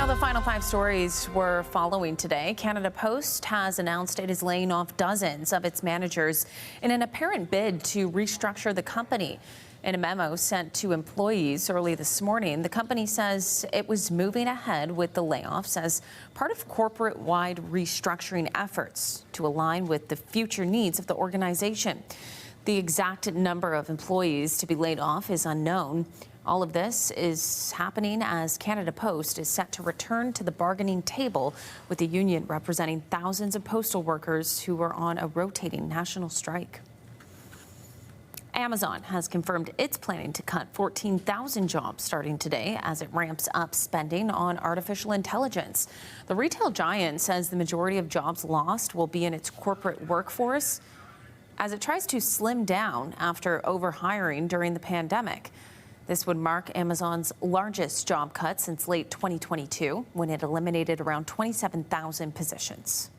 Now, the final 5 stories we're following today. Canada Post has announced it is laying off dozens of its managers in an apparent bid to restructure the company. In a memo sent to employees early this morning, the company says it was moving ahead with the layoffs as part of corporate-wide restructuring efforts to align with the future needs of the organization. The exact number of employees to be laid off is unknown. All of this is happening as Canada Post is set to return to the bargaining table with the union representing thousands of postal workers who are on a rotating national strike. Amazon has confirmed it's planning to cut 14,000 jobs starting today as it ramps up spending on artificial intelligence. The retail giant says the majority of jobs lost will be in its corporate workforce as it tries to slim down after overhiring during the pandemic. This would mark Amazon's largest job cut since late 2022, when it eliminated around 27,000 positions.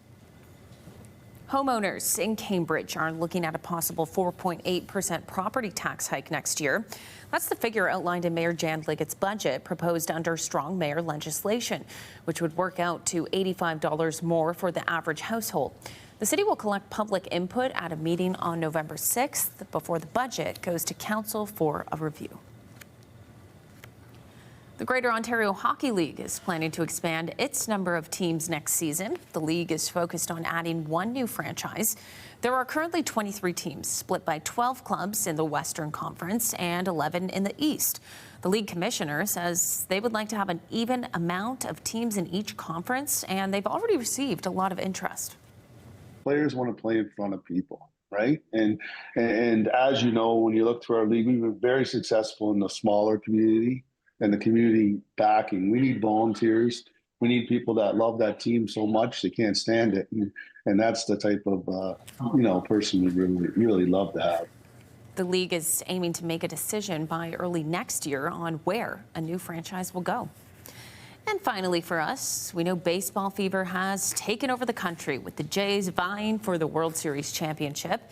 Homeowners in Cambridge are looking at a possible 4.8% property tax hike next year. That's the figure outlined in Mayor Jan Liggett's budget proposed under strong mayor legislation, which would work out to $85 more for the average household. The city will collect public input at a meeting on November 6th before the budget goes to council for a review. The Greater Ontario Hockey League is planning to expand its number of teams next season. The league is focused on adding 1 new franchise. There are currently 23 teams, split by 12 clubs in the Western Conference and 11 in the East. The league commissioner says they would like to have an even amount of teams in each conference, and they've already received a lot of interest. Players want to play in front of people, right? And as you know, when you look through our league, we've been very successful in the smaller community and the community backing. We need volunteers. We need people that love that team so much they can't stand it, and that's the type of person we really love to have. The league is aiming to make a decision by early next year on where a new franchise will go. And finally for us, we know baseball fever has taken over the country with the Jays vying for the World Series championship.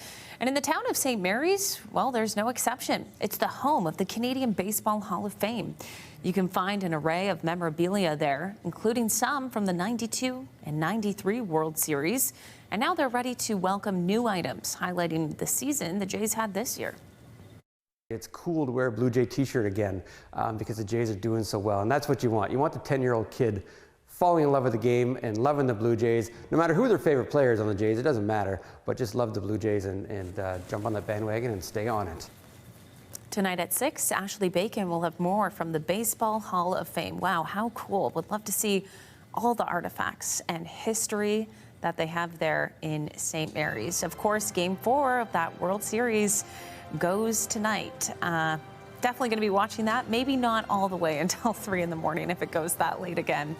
And in the town of St. Mary's, well, there's no exception. It's the home of the Canadian Baseball Hall of Fame. You can find an array of memorabilia there, including some from the 92 and 93 World Series. And now they're ready to welcome new items, highlighting the season the Jays had this year. It's cool to wear a Blue Jay t-shirt again because the Jays are doing so well, and that's what you want. You want the 10-year-old kid falling in love with the game and loving the Blue Jays. No matter who their favorite players on the Jays, it doesn't matter, but just love the Blue Jays and jump on that bandwagon and stay on it. Tonight at 6, Ashley Bacon will have more from the Baseball Hall of Fame. Wow, how cool. Would love to see all the artifacts and history that they have there in St. Mary's. Of course, Game 4 of that World Series goes tonight. Definitely going to be watching that. Maybe not all the way until 3 in the morning if it goes that late again.